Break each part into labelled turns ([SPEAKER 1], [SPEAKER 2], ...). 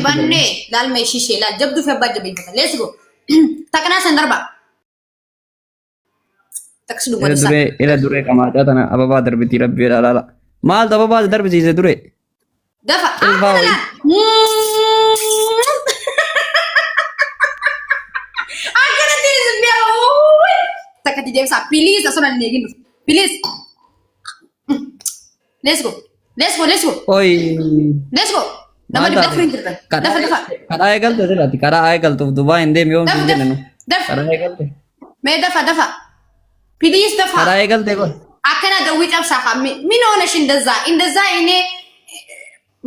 [SPEAKER 1] banne lal me shishe lal jabdu fi abba jabi let's go takna sandarba taksdu
[SPEAKER 2] ila dure ila dure kamata tana ababa darbiti rabbi la la mal ababa darbiti se dure
[SPEAKER 1] dafa akana tis biao takati devsa please asona negin please let's go
[SPEAKER 2] oi
[SPEAKER 1] let's go nama di dafrin tirtan dafa
[SPEAKER 2] kada ay galte dilati kada ay galte dubai inde mi on
[SPEAKER 1] dafa
[SPEAKER 2] dinjenu
[SPEAKER 1] dafa
[SPEAKER 2] kada ay galte
[SPEAKER 1] me dafa please dafa
[SPEAKER 2] kada ay galte ko
[SPEAKER 1] akana da wicam safa min ሆነሽ እንደዛ እኔ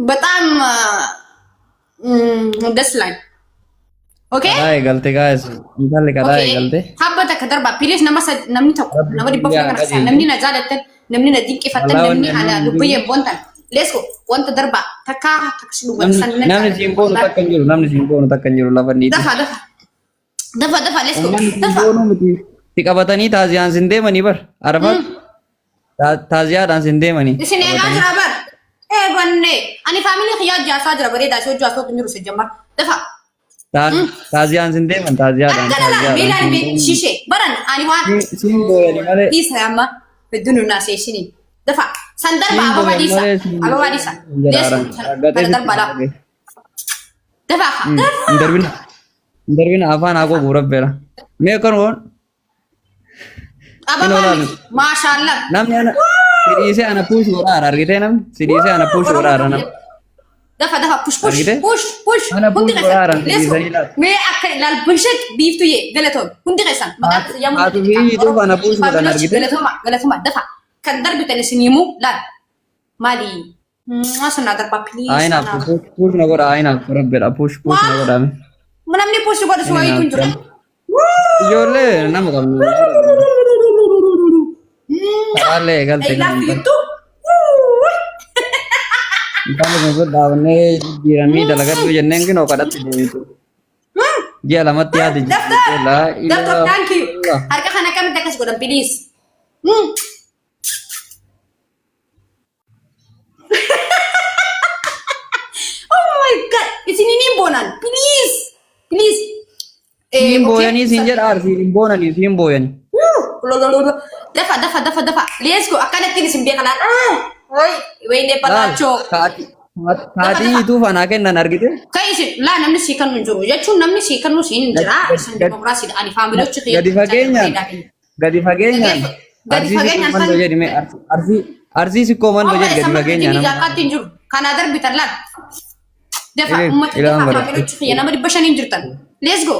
[SPEAKER 1] በጣም ደስ ላይ ኦኬ
[SPEAKER 2] kada ay galte guys intalle kada ay galte
[SPEAKER 1] habata kadarba please namni tokko nama dibba kana sa namni na jaalatan namni na dinqifatan namni ana lubbuye bontan let's go wanta darba takka taksulu wansan
[SPEAKER 2] namni simboonu takkan jiru lafanni
[SPEAKER 1] dafa let's go dafa
[SPEAKER 2] simboonu miti tikabatani taziyan sindemani bar arafat taziyaadhaan sindemani
[SPEAKER 1] isin eegaa jira bar banne ani family khiyat jasa jira bare da so jaso tunuru se jamar dafa
[SPEAKER 2] taziyan sindeman taziyaadhaan
[SPEAKER 1] bilan bi shishe baran ani wa
[SPEAKER 2] simbooni male
[SPEAKER 1] isa amma bedunu na se shini dafa sandarba ababa disa sandarba la dafa
[SPEAKER 2] darbina afaan ako gurabbera me kon won
[SPEAKER 1] ababa mashallah
[SPEAKER 2] namni ana sidise ana push wara argite nam sidise ana push wara nam
[SPEAKER 1] dafa push
[SPEAKER 2] ana push wara
[SPEAKER 1] me akka lal bushek biftu ye galaton hundi qesan magat yamu
[SPEAKER 2] atu hi do ana push wara argite
[SPEAKER 1] galatoma dafa kan darbitani sinimu lal mali asuna darba please
[SPEAKER 2] aina push na gora aina rabbera push na gora me
[SPEAKER 1] manamni push goda so ay tunjura
[SPEAKER 2] yolle nam kam ale galte Kalau nggak daunnya dirami dalagan tuh jeneng kino kadat itu. Dia alamat ya di
[SPEAKER 1] daftar thank you. Harga kana kami tekas godam please. Oh my god, isini nimbonan please.
[SPEAKER 2] Nimboyan ini sinjar arsi nimbonan ini nimboyan.
[SPEAKER 1] Dafa. Let's go. Akan natin simbi kana. Oi, wene patacho.
[SPEAKER 2] Kati itu fanaken dan argite.
[SPEAKER 1] Kai sih, lah namni sikan menjuru. Ya cun namni sikan nu sin jera. Demokrasi ani family cik.
[SPEAKER 2] Gadi fagenyan. Man boje di me arsi si koman boje gadi fagenyan.
[SPEAKER 1] Zakat tinjur. Kanadar bitarlan. Dafa umat dafa family cik ya nama di bashan injurtan. Let's go.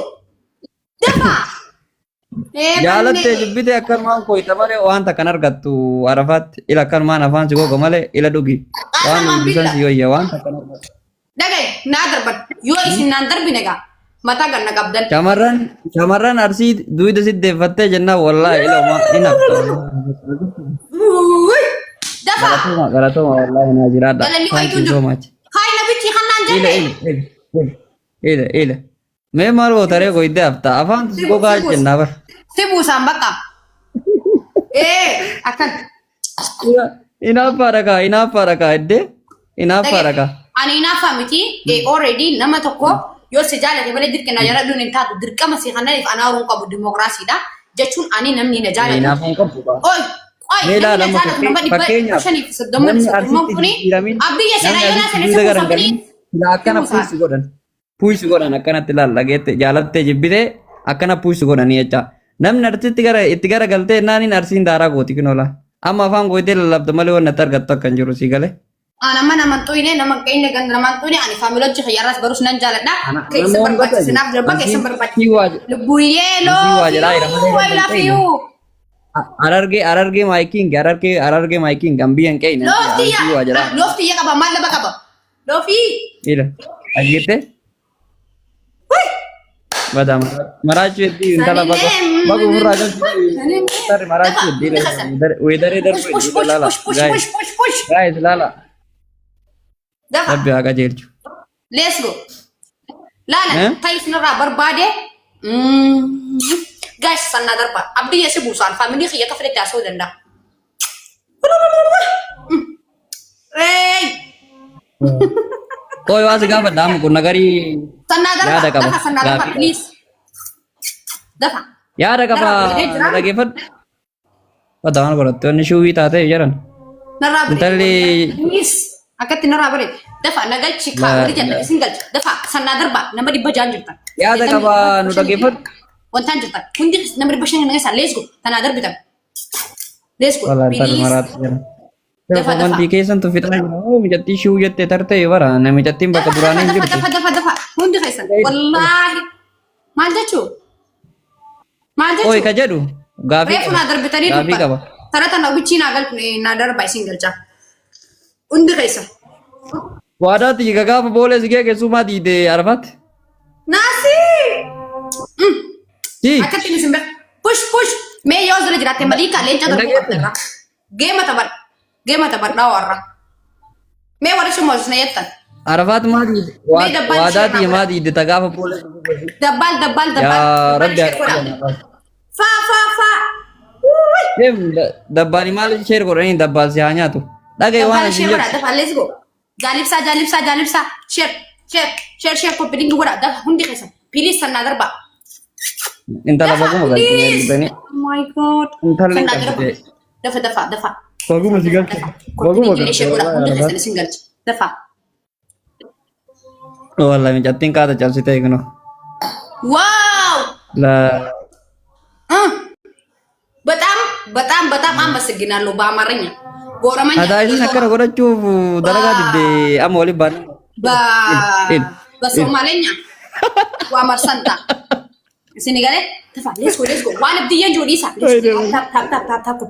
[SPEAKER 1] Dafa.
[SPEAKER 2] Jalatte jibbite akkan maan ko itamale waan takkan argattu arafat ila kan maan afaan sigo gamale ila dugi waan bisan siyo ya waan takkan argattu
[SPEAKER 1] dagay na darbat yo isin nan darbinega mata ganna gabdan
[SPEAKER 2] chamaran arsi duida sidde fatte janna wallahi ila ma ina
[SPEAKER 1] dafa
[SPEAKER 2] garato wallahi na jirada thank you so much
[SPEAKER 1] hay nabi ci xanan jande
[SPEAKER 2] ila me maro tare ko idde hafta afaan sigo ga janna bar
[SPEAKER 1] Sebu sambaka. Akan.
[SPEAKER 2] Ina paraka edde. Ina paraka.
[SPEAKER 1] Ani ina famiti already nama tokko yo sejala ke bale dirke na jara dun inta dirqama si xana if ana ron qabu demokrasi da jechun ani namni na jala.
[SPEAKER 2] Ina fon qabu ba.
[SPEAKER 1] Oi.
[SPEAKER 2] Mela lama fakkeenya.
[SPEAKER 1] Shani sadamman mumkuni abdi ya sana yana sana sabuni.
[SPEAKER 2] La akkana push godan akkanatti lallagette jalatte jibbite akkana push godani jecha. Namni arsitti itti gara galtee naaniin arsiin daaraa gooti kinola. Amma afaan gooitee lallabda malee waan natti argattu akkan jiru si galee.
[SPEAKER 1] Nama namantuine nama kayne gan namantuine ani familoochi xiyyaras barus nan jaaladha. Keessa barbaachisinaaf darba keessa barbaachisa. Lubbuyyee loo. I love you.
[SPEAKER 2] Arargee maayikiin gambiyan qe'ina.
[SPEAKER 1] Looftiya qaba maal laba qaba. Loofii.
[SPEAKER 2] Ila ajjette. Bada marachu eddi intala bagu murra kan tar marachu eddi weather lala guys lala dabbi aga jelchu
[SPEAKER 1] let's go lala tais nara barbade guys sanna darba abdi yesi busan family khiya kafre taso danda hey
[SPEAKER 2] Koi wasi gafa damu kun nagari
[SPEAKER 1] Sana darba.
[SPEAKER 2] Yaada qaba.
[SPEAKER 1] Dafa sana darba
[SPEAKER 2] Gaaffii.
[SPEAKER 1] please. Dafa.
[SPEAKER 2] yaada qaba dhaggeeffadhu. Wadaan godhatte wanni shuubii taate jiran.
[SPEAKER 1] Narraa bare.
[SPEAKER 2] Intalli-
[SPEAKER 1] Please. Akkatti narraa bare. Dafa nagalchi kaa wali jalla isin galcha. Dafa sana darba nama dhibba jaan jirtan.
[SPEAKER 2] Yaada qaba nu dhaggeeffadhu.
[SPEAKER 1] Wantaan jirtan. Hundi nama dhibba shan nageessan let's go. Tanaa darbitan. Let's go.
[SPEAKER 2] Wallahi intalli
[SPEAKER 1] Please.
[SPEAKER 2] maraatti jiran.
[SPEAKER 1] Dafa, dafa.
[SPEAKER 2] Wanti keessan tu fixaa jira. Oh mijattii shuu jettee tartee bara namijattiin bakka duraanii hin jirtu.
[SPEAKER 1] Dafa. Hundi keessan. Wallaahi. Maal jechuu? Maal
[SPEAKER 2] Oi
[SPEAKER 1] jechuu?
[SPEAKER 2] ka jedhu gaafii
[SPEAKER 1] Reefu naa darbitanii
[SPEAKER 2] Gaafii qaba.
[SPEAKER 1] Sarata na wichi naa darba isin galcha. Hundi keessan.
[SPEAKER 2] Waadaatti gagaafa boolee sigee keessumaa diide arfaatti.
[SPEAKER 1] Naasi!
[SPEAKER 2] Si
[SPEAKER 1] Akkatti isin bira. Push. Mee yoo zira jiraatte malika leenca darbu qabdara. Geema taphadhaa warra. Mee warra shumoos na yettan.
[SPEAKER 2] arfaat maa diide
[SPEAKER 1] Mee dabbaan
[SPEAKER 2] waadaatti
[SPEAKER 1] ishee
[SPEAKER 2] maa diide tagaafa boolee.
[SPEAKER 1] Dabbal.
[SPEAKER 2] Yaa rabbi
[SPEAKER 1] Faa.
[SPEAKER 2] Dem dabbaani maal ishee godhanii dabbaal si haa nyaatu. Dhagaye waan
[SPEAKER 1] Dabbal
[SPEAKER 2] isin
[SPEAKER 1] ishee godha.
[SPEAKER 2] jedhu.
[SPEAKER 1] Dafa let's go. Jaalibsaa. Share koppiliin godha. Dafa hundi keessan. Please sannaa darba.
[SPEAKER 2] Intala baguma galchee bitanii.
[SPEAKER 1] Oh my god.
[SPEAKER 2] Intalli
[SPEAKER 1] Sannaa darba.
[SPEAKER 2] qabdee.
[SPEAKER 1] Dafa.
[SPEAKER 2] Baguma si galche.
[SPEAKER 1] Koppiliin ishee godha. Hundi keessan isin galcha. Dafa.
[SPEAKER 2] Wallahi mijattiin kaata cabsitee eegno.
[SPEAKER 1] Wow.
[SPEAKER 2] La
[SPEAKER 1] በጣም አመሰግናለሁ። በአማርኛ በኦሮምኛ
[SPEAKER 2] Adaashiin akkana godhachuuf dalagaa diddee amma waliin baane.
[SPEAKER 1] በሶማሌኛ ዋመርሰንታ ሲኒጋሌ ተፋ ሌስኮ ዋን ብዲየን ጆዲሳ ታፕ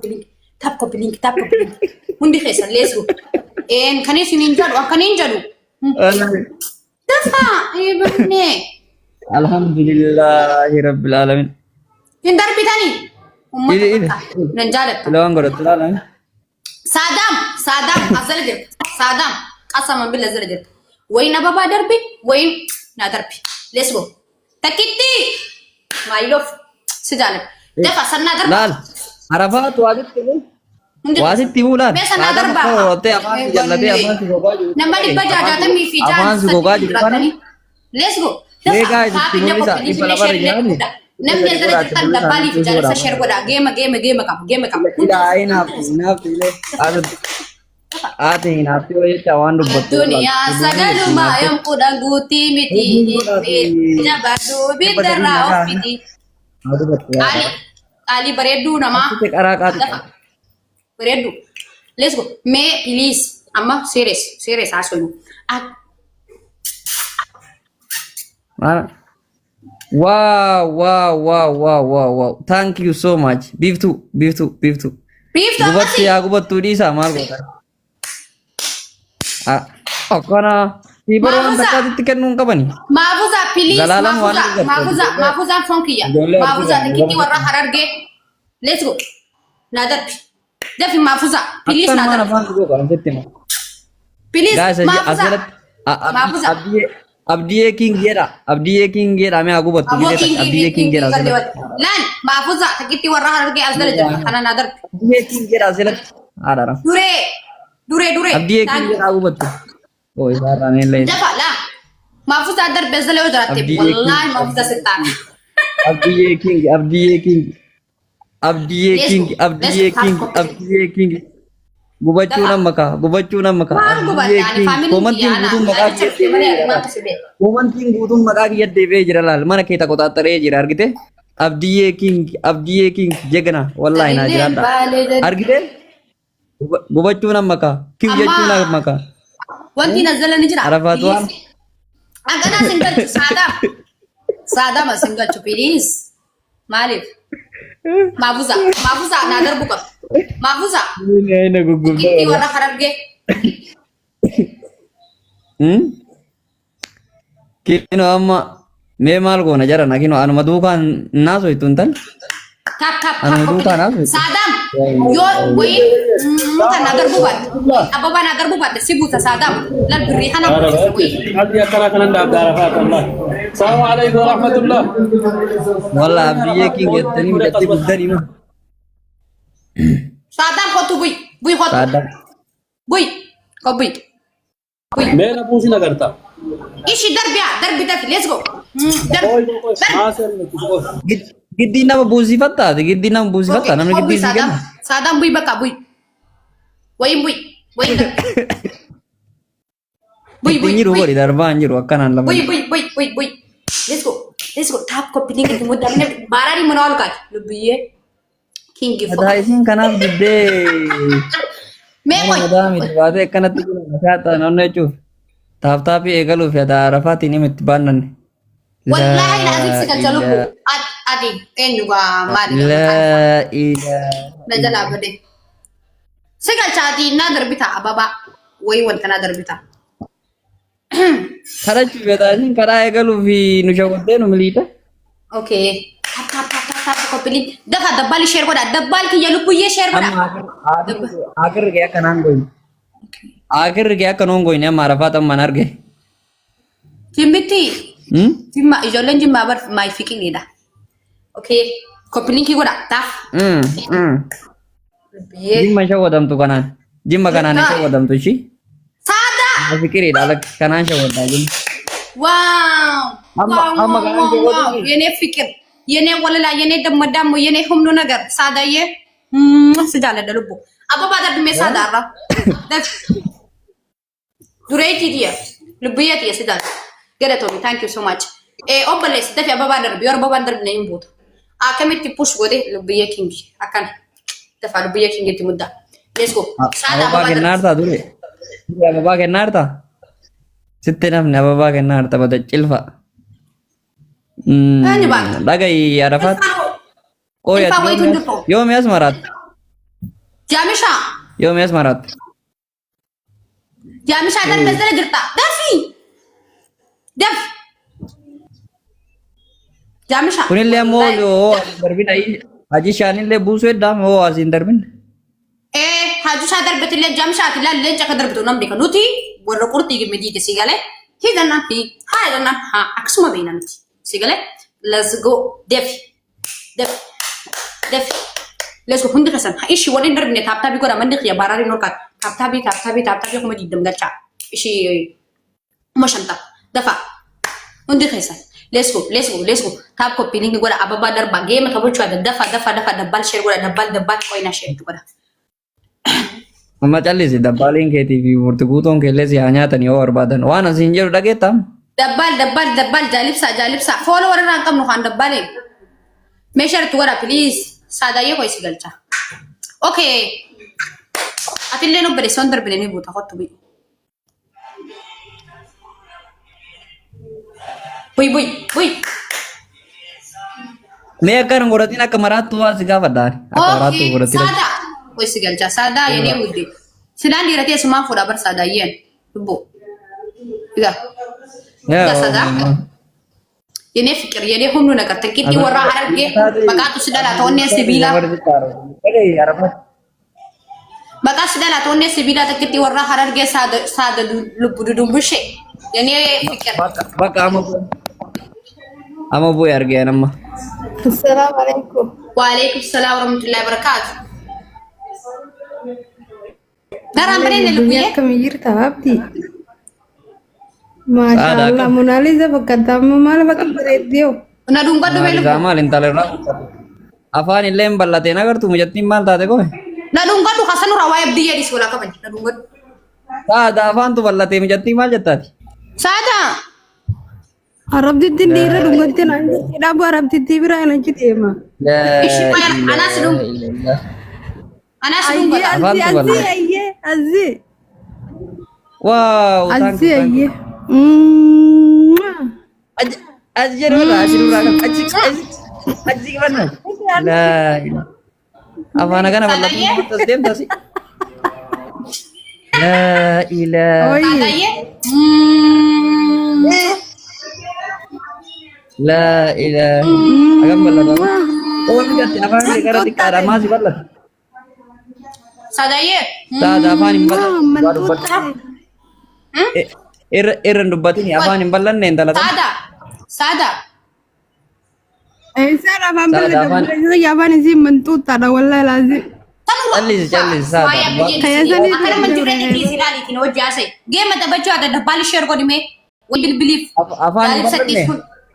[SPEAKER 1] ኮፒሊንክ ሁንዲ ኸሰ ሌስኮ ኤን ከኔ ሲኒንጃዱ አከኔንጃዱ ተፋ ይብኔ
[SPEAKER 2] Alhamdulillahi rabbil alamin.
[SPEAKER 1] እንደር ቢታኒ
[SPEAKER 2] Ini.
[SPEAKER 1] ነንጃለት
[SPEAKER 2] Lawan godhattu laalan.
[SPEAKER 1] ሳዳም አዘለጀ ሳዳም ቀሰመ ብል አዘለጀ ወይን አበባ ደርቢ ወይን ናደርቢ ሌትስ ጎ ተኪቲ ማይ ሎቭ ስጃለ ደፋ ሰና ደርባ
[SPEAKER 2] Laal. Arafaat waasitti mu. Waasitti mu laal.
[SPEAKER 1] Besa na darba.
[SPEAKER 2] Rottee afaan si jallatee afaan si gogaa jiru.
[SPEAKER 1] nama dhibba jaajatamii fi
[SPEAKER 2] Afaan si gogaa jiru kana.
[SPEAKER 1] ሌትስ ጎ
[SPEAKER 2] Eegaa itti mul'isa. Dhibba lama riyaani.
[SPEAKER 1] namni asirra jirtan dabbaaliif jaalasa sheer godha geema qaba
[SPEAKER 2] Ilaa inaaf illee haati hinaafti yoo jecha waan dubbattu.
[SPEAKER 1] Duniyaa sagalumaa yommuudhaan guutii miti jabaduu biddarraa of miti qaalii bareedduu namaa
[SPEAKER 2] Qaraa qaati.
[SPEAKER 1] bareedduu let's go mee please amma serious haasofnu
[SPEAKER 2] Wow. Thank you so much. Biftu.
[SPEAKER 1] biiftuu
[SPEAKER 2] Gubatti yaa gubattuu dhiisaa maal goota? Akkana siibara waan takkaatitti kennuun qabani.
[SPEAKER 1] maafuza please
[SPEAKER 2] Zalaalaan waan argattu.
[SPEAKER 1] maafuzaan foon kiyya
[SPEAKER 2] Ijoollee
[SPEAKER 1] maafuza
[SPEAKER 2] argina.
[SPEAKER 1] tikkitti warra harargee let's go naa darbi dafi maafuza please
[SPEAKER 2] Akkan
[SPEAKER 1] naa
[SPEAKER 2] waan
[SPEAKER 1] darbi
[SPEAKER 2] afaan gugoo qaban sitti ma.
[SPEAKER 1] please
[SPEAKER 2] Gaasa
[SPEAKER 1] maafuza
[SPEAKER 2] asirratti
[SPEAKER 1] maafuza
[SPEAKER 2] Abdiyyee King jedha. Abdiyyee King jedha mee haa gubattu
[SPEAKER 1] Aboo
[SPEAKER 2] jedhee Abdiyyee King jedha asirratti.
[SPEAKER 1] Lan maafuza takkitti warra harargee as dala jira kana naa darbi
[SPEAKER 2] Abdiyyee King jedha asirratti. Haadhaadha.
[SPEAKER 1] duree
[SPEAKER 2] Abdiyyee King jedha haa gubattu. Oo isaarraan hin leessu.
[SPEAKER 1] dafa la maafuza darbi as dala yoo jiraatte
[SPEAKER 2] Abdiyyee King.
[SPEAKER 1] wallahi maafuza sittaan
[SPEAKER 2] Abdiyyee King. Gubachuu nama kaa.
[SPEAKER 1] waan gubaddaani faamiliin
[SPEAKER 2] Komantiin guutuun maqaa kiyyatti deebi'ee jira laal. Mana kee takko xaxxaree jira argite. Abdiyyee King jegna wallahi naa jiraadha. Argite? Gubachuu nama kaa. Kiw jechuu nama kaa.
[SPEAKER 1] wanti nazzala ni jira
[SPEAKER 2] Arafaatu waan.
[SPEAKER 1] Agana singalchu saadaam singalchu please maaliif maafuza naa darbu qaba maafuza
[SPEAKER 2] Ini aina
[SPEAKER 1] itti
[SPEAKER 2] gugubdaa.
[SPEAKER 1] warra harargee
[SPEAKER 2] Kino amma mee maal goona jarana kino anuma duukaan naaso ittu intal.
[SPEAKER 1] tap
[SPEAKER 2] Anu duukaan naaso ittu.
[SPEAKER 1] saadaam yoo wayin kan naa darbu baate ababa naa darbu baate si buuta saadaam lan birrii kana buuta wayin
[SPEAKER 3] هذه أكلك نندى بعرفات الله. السلام عليكم ورحمة الله.
[SPEAKER 2] Walla abdiyyee King jettanii midhatti guddanii ma.
[SPEAKER 1] saadaam kottu buy kottu
[SPEAKER 2] Saadam.
[SPEAKER 1] buy ko buy
[SPEAKER 3] मेरा पूछ ना करता
[SPEAKER 1] Ishi darbi darbi let's go
[SPEAKER 3] कोई
[SPEAKER 1] darbi
[SPEAKER 3] कोई हाँ sir
[SPEAKER 2] Giddi nama buusi fattaate, giddi nama buusi fatta, namni giddi si kenna.
[SPEAKER 1] Sadam bui bakka bui bui darbi bui
[SPEAKER 2] Giddi nyiru bori darbaa nyiru akkanaan lama.
[SPEAKER 1] bui let's go tap copy link itu mudah bener barari menol kat lebih king give
[SPEAKER 2] Ada isin kanaaf diddee.
[SPEAKER 1] me koi
[SPEAKER 2] Ada miti baatee akkanatti gula mashaata naannoo jechuuf. Taaftaafi eegaluuf yaada arafaatiin himitti baannanne.
[SPEAKER 1] wallahi lazim sekal jaluku adi kan juga mari
[SPEAKER 2] La ilaha.
[SPEAKER 1] najala bade sekal chati na darbita ababa wai wanta na darbita
[SPEAKER 2] Karaa cuubataatiin karaa eegaluufi nu shawwattee nu miliita.
[SPEAKER 1] okay tap copy link dafa dabbali share koda dabbal ki yalu puye share koda
[SPEAKER 2] Akhir gaya kanaan goyin. Akhir gaya kanoon goyin amma arafaatan man arge.
[SPEAKER 1] timbiti timma ijolen jimma bar mai fiking ida okay copy link koda taf biye
[SPEAKER 2] Jimma shawwatamtu kanaan. Jimma kanaan shawwatamtu ishii.
[SPEAKER 1] sada
[SPEAKER 2] Fikiri dalak kanaan shawwaddaa jimma. Amma kanaan shawwatu.
[SPEAKER 1] yene fikir yene walala yene dammadam yene humnu nagar sada ye sejala dalubu apa pada dume sada ra dureti dia lebih ya sejala get it Tommy thank you so much obales tapi apa badar biar apa badar ne imbut akamiti push gode lebih ya king akan dafa lebih ya king itu muda let's go sada apa
[SPEAKER 2] Ababa
[SPEAKER 1] badar
[SPEAKER 2] kennaartaa dure. Ababa kennaartaa. Sitti namni ababa kennaartaa bada cilfa. Dhagayi arafaat. Qoya yoomi as maraat.
[SPEAKER 1] jamisha
[SPEAKER 2] Yoomi as maraat.
[SPEAKER 1] jamisha dan mesra jirta dafi daf jamisha
[SPEAKER 2] Kunillee ammoo darbin haji shaanillee buusuu eddaa moo asiin darbin.
[SPEAKER 1] haju sadar betul jamisha tilal lenca kadar betul nam deka nuti warra qurti gimedi ke sigale hidana ha dana ha aksuma bina nuti sigale let's go def let's go hundi kasan ishi wani darbine tap tabi ko da mandi ya barari norkat tap tabi kuma didam gacha ishi mashanta dafa hundi kasan let's go tap ko piling ko da ababa darba game ka bochwa da dafa dabbal share ko da dabbal ko ina share ko da
[SPEAKER 2] Amma callisi dabbaaliin keetii fi burtukuutoon keellee si haa nyaatan yoo barbaadan waan asiin jedhu dhageettam.
[SPEAKER 1] dabbal jalibsa follow warra kan qabnu kan dabbale meeshar tu wara please saadaye ko isi galcha okay atille no bere son darbine ni buta hottu bi bui
[SPEAKER 2] Mee akkan godhatiin akka maraattu waa si gaafadhaan. Akka maraattu
[SPEAKER 1] okay
[SPEAKER 2] godhatiin.
[SPEAKER 1] sada ko isi galcha sada yene wudi sidan dirate suma fuda bar sada yen bu ida sada yene fikir yene humnu nakar takiti warra harage bakatu sidala tonne sibila Maka sudah tonne sibila takiti warra harage sada lubu dumbushe yani fikir
[SPEAKER 2] Bakka amma bu'e argee namma.
[SPEAKER 4] Assalamualaikum.
[SPEAKER 1] Waalaikumsalam warahmatullahi wabarakatuh. Daram bene lubu ye
[SPEAKER 4] Kami jirta abdi. Masya Allah, Mona Lisa berkatamu malah pakai radio.
[SPEAKER 1] na dunga do melu
[SPEAKER 2] Sama lintalerra. Afaan illee hin bal'ateen agartu mujattiin maal taate koome.
[SPEAKER 1] na dunga do kasanu rawayab diya di sekolah kapan na dunga
[SPEAKER 2] Taada afaantu bal'atee mujattiin maal jettaati.
[SPEAKER 1] sada
[SPEAKER 4] Arab titin dira dungotin nanti tidak bu Arab titin bira yang nanti dia mah.
[SPEAKER 1] ishi bayar anas dunga
[SPEAKER 4] Azzi ayye azzi.
[SPEAKER 2] Wow,
[SPEAKER 4] Azzi ayye.
[SPEAKER 2] Aji jedhudha kan aji gimana? Lah, afaan kana bal'atee murtas deemtasi. La ilaha.
[SPEAKER 1] sada ye
[SPEAKER 2] La ilaha. Agam bal'ata. Oh, mujatti afaan kee gara xiqqaadha maasi bal'ata.
[SPEAKER 1] sada ye
[SPEAKER 2] Taada afaan hin bal'anne. Irra hin dubbatini afaan hin bal'anne hin dalatan.
[SPEAKER 1] sada
[SPEAKER 4] Saya apa
[SPEAKER 2] Sada
[SPEAKER 4] bela
[SPEAKER 2] apaan?
[SPEAKER 4] itu ya apa sih mentut ada wallah lazim.
[SPEAKER 2] Jallis saada.
[SPEAKER 1] Akana manjurete kisilali kino jase. Game tabachu ada dabali share ko dime. We will believe.
[SPEAKER 2] Afaan hin ballanne.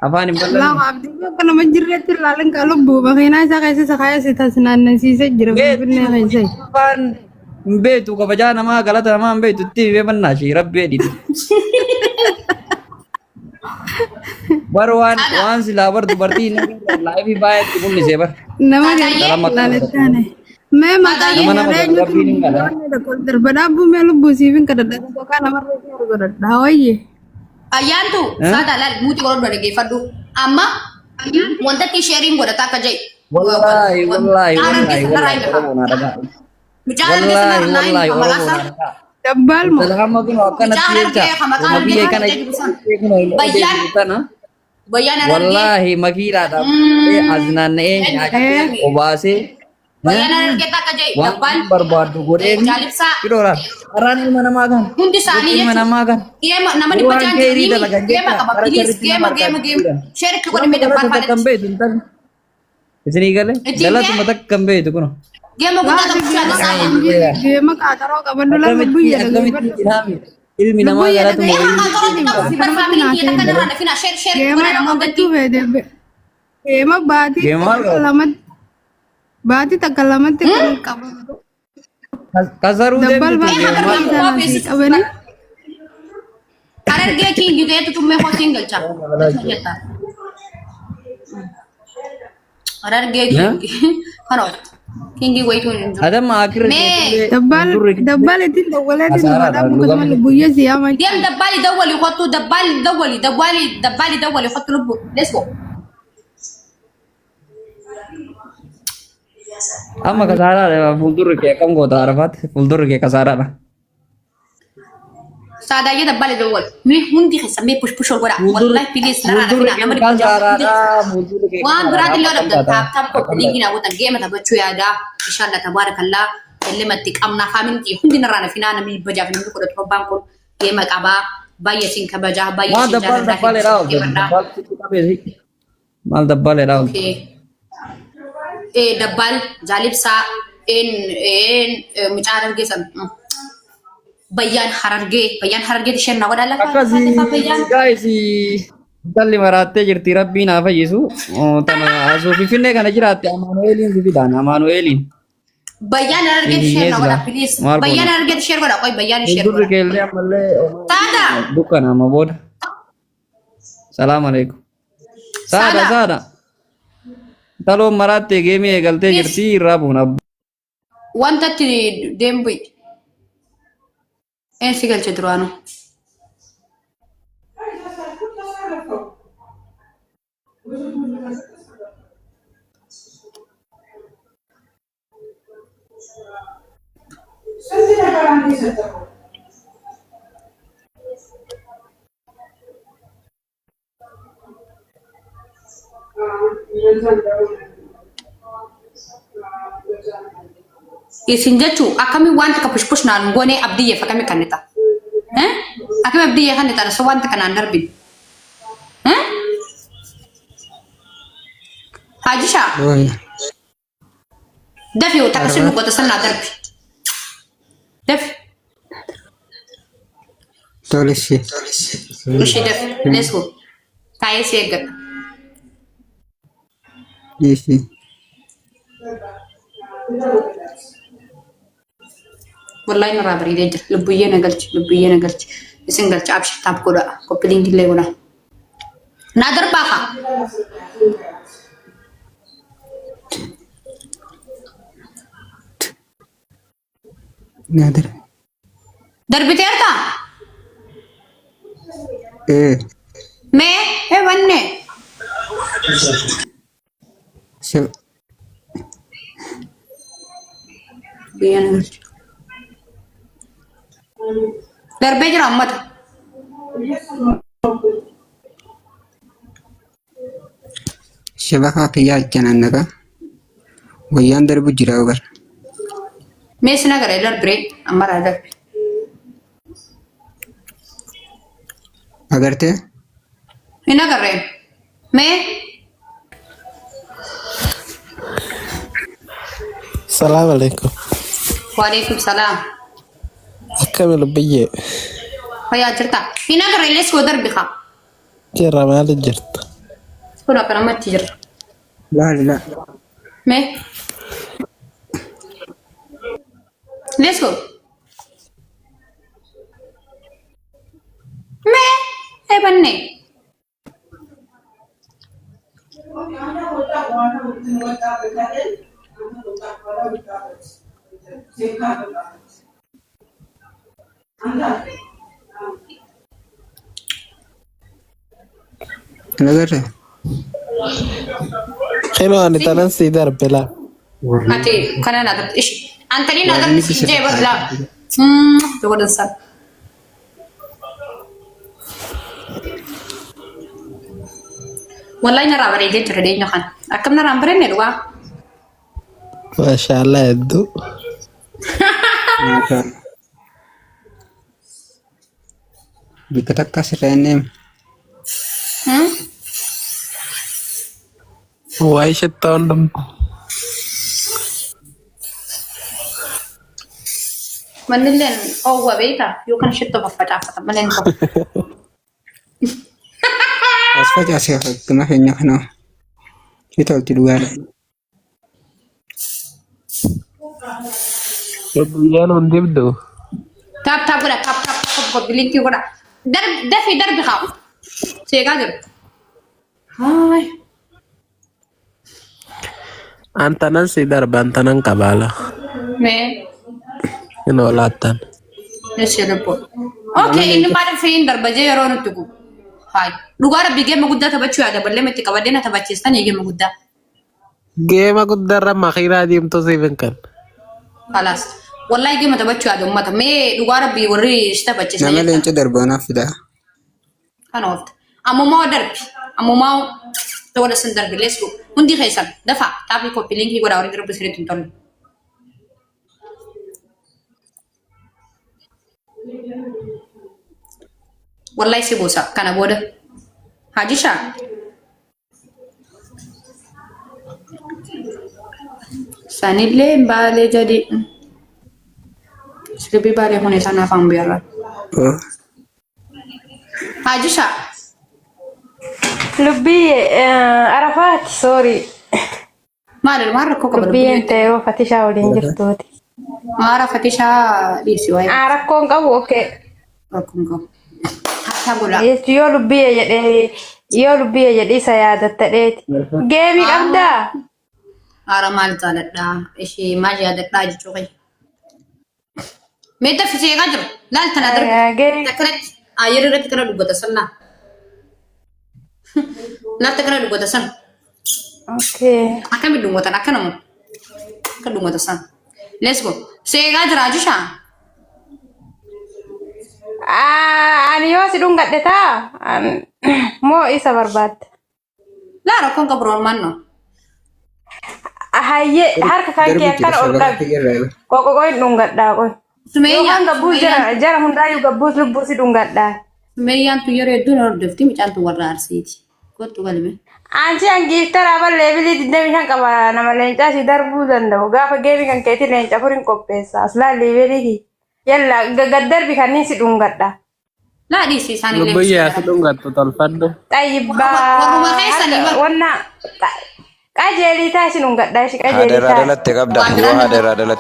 [SPEAKER 2] Afaan hin ballanne.
[SPEAKER 4] Lah abdi ko kana majirret lalang kalau bu makina sa kasi sakaya si tasnan si jira binne kaisa.
[SPEAKER 2] Afaan hin beetu kabajaa namaa galata namaa hin beetu itti himee mannaa shi rabbi editi. Bar waan silaa bar dubartii laayifii baay'eetti mul'isee bar.
[SPEAKER 4] Nama laletaane. मैं माता ये दरबड़ा बु मैं लो बुसीबिन कर दे तो का नंबर को रखा हो ये
[SPEAKER 1] ayan tu sada lal muti ko do ge fadu amma wanta ti sharing ko ta ka jay
[SPEAKER 2] Wallahi.
[SPEAKER 4] Double मो
[SPEAKER 2] Talaga mo akan
[SPEAKER 1] bayan
[SPEAKER 2] Wallahi makira ta aznan obase
[SPEAKER 1] bayan kita ka jay dapan
[SPEAKER 2] barbadu goreng
[SPEAKER 1] jalipsa
[SPEAKER 2] kidora arani mana magan
[SPEAKER 1] hundi sani ya
[SPEAKER 2] mana magan
[SPEAKER 1] game nama di bajan game ka ba please game share ko ni me dapan pa
[SPEAKER 2] kambe tuntan isini gale dala tu matak kambe tu kuno
[SPEAKER 1] game ko ta ka da sa
[SPEAKER 4] game का करो का बंडला बब्बू ये
[SPEAKER 2] ilmi nama gara tu
[SPEAKER 1] game ka to super family kita ka na fina share
[SPEAKER 4] game
[SPEAKER 1] ko na mo
[SPEAKER 4] तू वे दे गेम बात ही कलमत बात ही तकलमत का
[SPEAKER 2] kasaru de
[SPEAKER 4] डब्बल बात अब नहीं
[SPEAKER 1] अरे गे किंग गए तो तुम में हो सिंगल चा अरे गे किंग करो किंग वही तो
[SPEAKER 2] adam akhir
[SPEAKER 4] डब्बल इतनी दवले दिन बड़ा मुकदमा लबुया सिया मैं
[SPEAKER 1] ديم دبالي دولي يحطوا دبالي يحطوا لبو ليتس جو
[SPEAKER 2] amma kasara fuldur ke kam go tarafat fuldur ke kasara na
[SPEAKER 1] سادا ये دبالي دول مي هندي خسمي بوش ولا والله بليز لا انا فينا وان براد اللي ولا تاب كو نيجي نقول الجيم تبچو يا دا ان شاء الله تبارك الله كلمتك امنا فامنتي هندي نرانا فينا انا مي بجا فينا كو تو بانكو جيم قبا باي سين كبجا باي
[SPEAKER 2] ma dabbal mal dabbal era
[SPEAKER 1] اوكي دبال جالب سا ان مچارن के सब bayan hararge tishen na wala ka bayan
[SPEAKER 2] guys dalli marate jirti rabbi na fayyisu tana aso finne kana jirate amanuelin bidana amanuelin
[SPEAKER 1] bayan hararge tishen na wala please bayan hararge tishen wala koy bayan share
[SPEAKER 2] dur ke le amalle
[SPEAKER 1] tada
[SPEAKER 2] dukana ma bod salam alaikum sada talo marate game galte jirti rabuna
[SPEAKER 1] wanta ti dembi sigal cedruano isin jechu akami wanta ka push na ngone abdiye fa kami kanita akami abdiye kanita so wanta kana narbin hajisha dafi utakasimu kwa tasalla darbi dafi
[SPEAKER 5] tolishi
[SPEAKER 1] ushi dafi let's go kaya sega
[SPEAKER 5] Isi.
[SPEAKER 1] والله مرة بريد أجر لبينا قلت يسين قلت أبشر تاب كورا كوبلين كله كورا نادر باخا
[SPEAKER 5] Nadir.
[SPEAKER 1] در بتيرتا मैं है वन्ने
[SPEAKER 5] So,
[SPEAKER 1] بيانا قلت در بيجر أمت
[SPEAKER 5] shabaka kiyya janannaka wayyaan darbu jira ogar.
[SPEAKER 1] मैं इसना करे در بري أمر هذا
[SPEAKER 5] Agarte
[SPEAKER 1] इना कर रहे मैं
[SPEAKER 6] Assalamualaikum.
[SPEAKER 1] وعليكم السلام.
[SPEAKER 6] أكمل بيه
[SPEAKER 1] فيا جرتا هنا قرر ليس ودر بخا
[SPEAKER 6] جرى ما لجرت
[SPEAKER 1] كنا كنا ما تجر
[SPEAKER 5] لا لا
[SPEAKER 1] مي ليس هو مي اي بني
[SPEAKER 5] نظر
[SPEAKER 6] خلو أنا تنسي درب لا
[SPEAKER 1] هاتي كنا نادر ايش انت لي نادر جاي لا تقول انسان والله نرى بريدي تردي نخان اكم نرى بريني لوا
[SPEAKER 6] ما شاء الله يدو
[SPEAKER 5] بكتك كسر النيم
[SPEAKER 6] وعيش التوندم
[SPEAKER 1] من اللي هو بيتا يمكن شتى بفتح من انت
[SPEAKER 5] بس فجأة سيخك كما في نحن يتولد الوالد
[SPEAKER 6] يبيان وندبدو
[SPEAKER 1] تاب ولا تاب بلينكي ولا درب ده في درب خاف سيقادر هاي
[SPEAKER 6] أنت نسي درب أنت ننقبالة
[SPEAKER 1] مي
[SPEAKER 6] إنه لاتن
[SPEAKER 1] ليش يدبو اوكي إنه بعد فين درب جاي رون تقو هاي لغارة بيجي مقدة تبتشو هذا بلي متى كبدينا تبتشيستان يجي مقدة
[SPEAKER 6] جيما قد درب مخيرا ديم تصيبن كان
[SPEAKER 1] خلاص والله يجي ما تبتشو هذا أمته مي لغارة بيوري اشتبتشيستان
[SPEAKER 5] نعمل انت دربنا في ده
[SPEAKER 1] أنا قلت أمو ما درب أمو ما تقول سن درب ليسكو هندي خيسان دفع تابي كوبي لينكي ولا أوري درب سريت تنتظر والله سيبوسا كان بوده حاجي شا ساني اللي بالي jadi lebih balik hone sana fam biar حاجي شا
[SPEAKER 4] لبي عرفات سوري
[SPEAKER 1] ما كوكب
[SPEAKER 4] لبي انت وفتشا ولين جرتوتي
[SPEAKER 1] ما عرفت شا دي سواي
[SPEAKER 4] عرفكم قبو اوكي
[SPEAKER 1] ركنكم حتى بولا
[SPEAKER 4] يو لبي jadi saya datta det gaming abda
[SPEAKER 1] ara mal talat da ishi ma ja da daji chokai me ta fice gajar lal tana dar
[SPEAKER 4] gaming
[SPEAKER 1] takrat ayir da takrat dugo ta sanna la takrat dugo ta san
[SPEAKER 4] okay
[SPEAKER 1] akan bi dungo ta akan mu ka dungo ta san let's go se gajar ajusha
[SPEAKER 4] ani yo si dungat deta mo isa barbat
[SPEAKER 1] la rakon ka bron manno
[SPEAKER 4] haye harka kanki akan olga koko koy dungat da koy
[SPEAKER 1] sumeya
[SPEAKER 4] gabu jara hundayu gabu lubu si dungat da
[SPEAKER 1] sumeya tu yore dunor defti mi cantu warra arsiti ko to galme
[SPEAKER 4] anci angi tara ba lebili dindami han kaba nama lenca si darbu danda gafa gemi kan keti lenca furin kopesa asla lebili ki yalla gaddar bi kanin si dungat da
[SPEAKER 1] لا دي سي ثاني
[SPEAKER 6] لبي يا سدونغات تطلفدو
[SPEAKER 4] طيب
[SPEAKER 1] وهو خيسن
[SPEAKER 4] وانا كاجلي تاسي نونغات داشي كاجلي
[SPEAKER 7] هذا رادلت قبل هذا رادلت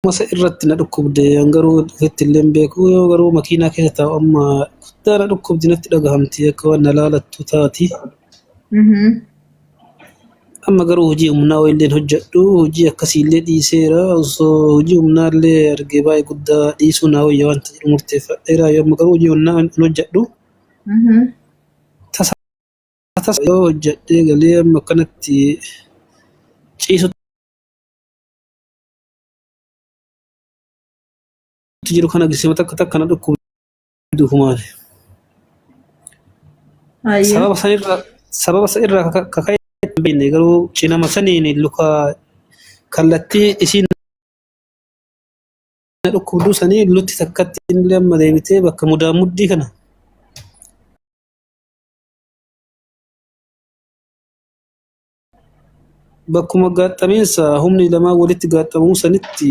[SPEAKER 8] masa irratti na dhukkubde garuu dhufetti illee beeku yoo garuu makiinaa keessa taa'u amma guddaa na dhukkubdi natti dhagahamti akka waan na laalattu taati. Amma garuu hojii humnaa illee hojjedhu hojii akkasii illee dhiiseera osoo hojii humnaa illee argee baay'ee guddaa dhiisuu naa wayya wanta jedhu murteeffadheera yoo amma garuu hojii humnaa hin hojjedhu. Tasa yoo hojjedhee galee amma akkanatti ciisu jiru kana gisee takka takka na dhukkubdu humaale. Sababa sanirraa kaka'ee hin beekne garuu cinama saniin luka kallattii isiin na dhukkubduu sanii lutti takkatti illee amma deebitee bakka mudaa muddii kana. bakkuma gaaxxameensa humni lamaa walitti gaaxxamuu sanitti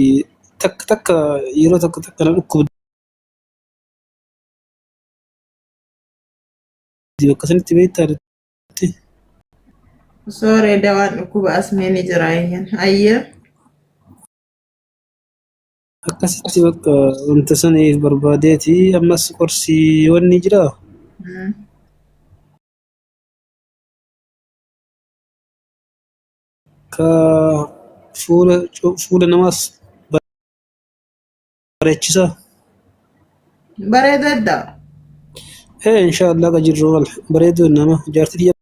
[SPEAKER 8] takka yeroo takka na dhukkubdi bakka sanitti beektaa
[SPEAKER 9] Sorry, dawaan dhukkuba asmeen jira ayyan. Ayya.
[SPEAKER 8] akkasitti bakka wanta saniif barbaadeeti ammas qorsii wanni jira ka fuula namaas bareechisa
[SPEAKER 9] Bareedadda.
[SPEAKER 8] insha Allah ka jirru bareedu nama jaartii